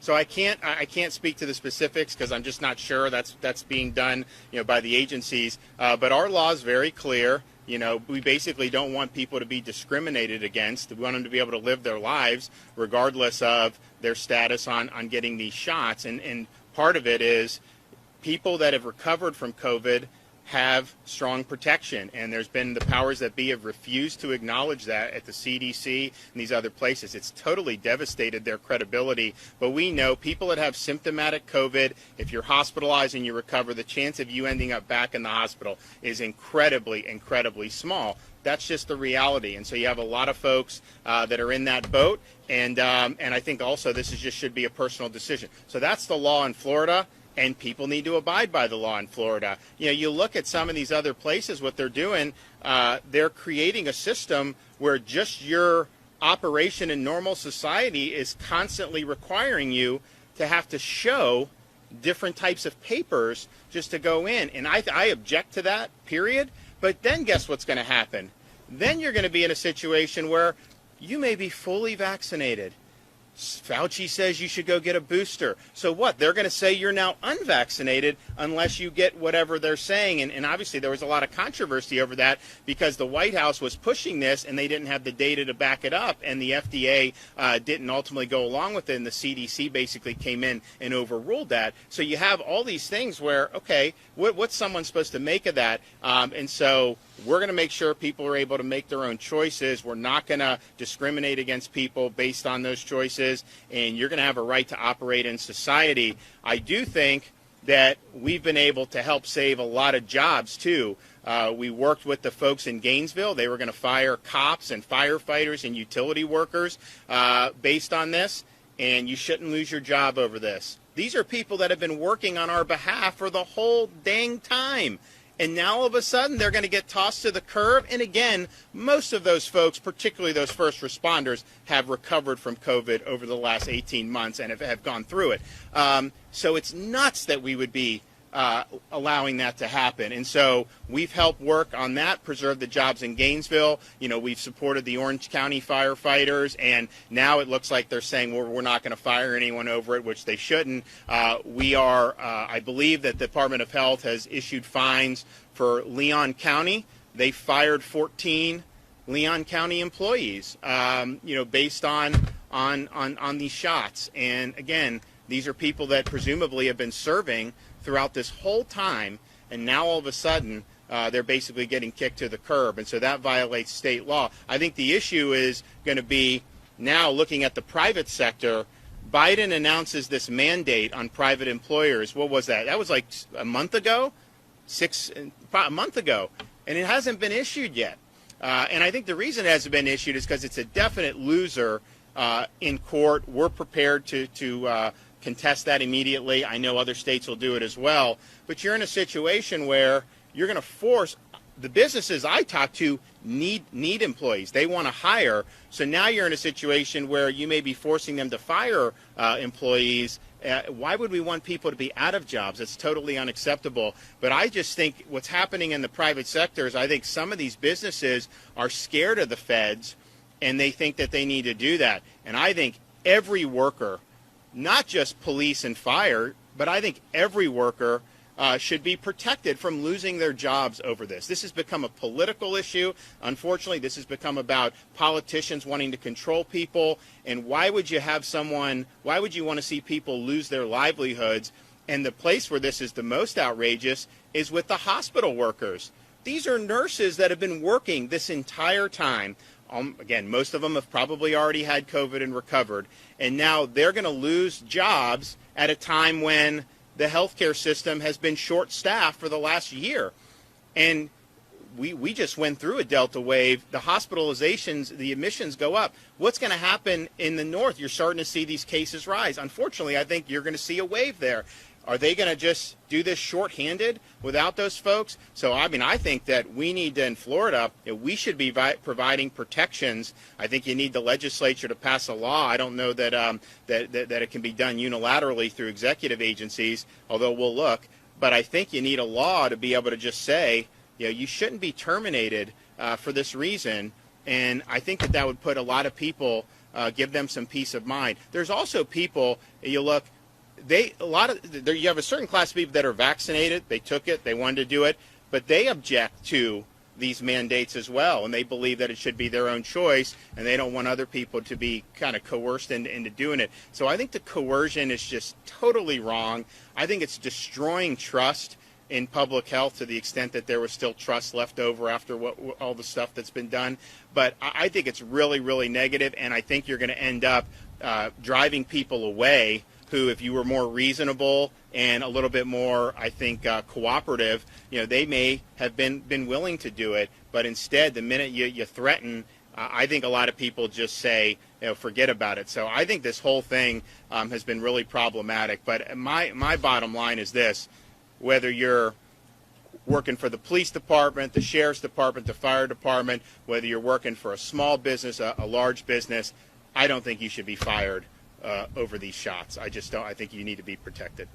So I can't speak to the specifics because I'm just not sure that's being done, by the agencies. But our law is very clear. We basically don't want people to be discriminated against. We want them to be able to live their lives regardless of their status on getting these shots. And part of it is people that have recovered from COVID have strong protection, and there's been the powers that be have refused to acknowledge that at the CDC and these other places. It's totally devastated their credibility. But we know people that have symptomatic COVID, if you're hospitalized and you recover, the chance of you ending up back in the hospital is incredibly, incredibly small. That's just the reality. And so you have a lot of folks that are in that boat, and I think also this should be a personal decision. So that's the law in Florida. And people need to abide by the law in Florida. You look at some of these other places, what they're doing, they're creating a system where just your operation in normal society is constantly requiring you to have to show different types of papers just to go in. And I object to that, period. But then guess what's going to happen? Then you're going to be in a situation where you may be fully vaccinated. Fauci says you should go get a booster. So what? They're going to say you're now unvaccinated unless you get whatever they're saying. And obviously there was a lot of controversy over that because the White House was pushing this and they didn't have the data to back it up. And the FDA didn't ultimately go along with it. And the CDC basically came in and overruled that. So you have all these things where, okay, what's someone supposed to make of that? And so we're going to make sure people are able to make their own choices. We're not going to discriminate against people based on those choices, and you're going to have a right to operate in society. I do think that we've been able to help save a lot of jobs, too. We worked with the folks in Gainesville. They were going to fire cops and firefighters and utility workers based on this, and you shouldn't lose your job over this. These are people that have been working on our behalf for the whole dang time. And now all of a sudden they're going to get tossed to the curb. And again, most of those folks, particularly those first responders, have recovered from COVID over the last 18 months and have gone through it. So it's nuts that we would be allowing that to happen. And so we've helped work on that, preserve the jobs in Gainesville. We've supported the Orange County firefighters, and now it looks like they're saying, well, we're not going to fire anyone over it, which they shouldn't. I believe that the Department of Health has issued fines for Leon County. They fired 14 Leon County employees, based on these shots. And again, these are people that presumably have been serving throughout this whole time, and now all of a sudden they're basically getting kicked to the curb, and so that violates state law. I think the issue is going to be now looking at the private sector. Biden announces this mandate on private employers. What was that? That was like a month ago, a month ago, and it hasn't been issued yet. And I think the reason it hasn't been issued is because it's a definite loser in court. We're prepared to contest that immediately. I know other states will do it as well. But you're in a situation where you're going to force the businesses I talk to need employees. They want to hire. So now you're in a situation where you may be forcing them to fire employees. Why would we want people to be out of jobs? It's totally unacceptable. But I just think what's happening in the private sector is I think some of these businesses are scared of the feds, and they think that they need to do that. And I think every worker, not just police and fire, but I think every worker should be protected from losing their jobs over this. This has become a political issue. Unfortunately, this has become about politicians wanting to control people. And why would you want to see people lose their livelihoods? And the place where this is the most outrageous is with the hospital workers. These are nurses that have been working this entire time. Again, most of them have probably already had COVID and recovered. And now they're going to lose jobs at a time when the healthcare system has been short-staffed for the last year. And we just went through a Delta wave. The hospitalizations, the admissions go up. What's going to happen in the north? You're starting to see these cases rise. Unfortunately, I think you're going to see a wave there. Are they going to just do this shorthanded without those folks? So, I think that we need to, in Florida, we should be providing protections. I think you need the legislature to pass a law. I don't know that that it can be done unilaterally through executive agencies, although we'll look. But I think you need a law to be able to just say, you shouldn't be terminated for this reason. And I think that would put a lot of people give them some peace of mind. There's also people, you look, you have a certain class of people that are vaccinated, they took it, they wanted to do it, but they object to these mandates as well, and they believe that it should be their own choice, and they don't want other people to be kind of coerced into doing it. So I think the coercion is just totally wrong. I think it's destroying trust in public health to the extent that there was still trust left over after all the stuff that's been done. But I think it's really, really negative, and I think you're going to end up driving people away who, if you were more reasonable and a little bit more, I think, cooperative, they may have been willing to do it. But instead, the minute you threaten, I think a lot of people just say, forget about it. So I think this whole thing has been really problematic. But my bottom line is this: whether you're working for the police department, the sheriff's department, the fire department, whether you're working for a small business, a large business, I don't think you should be fired over these shots. I just don't. I think you need to be protected.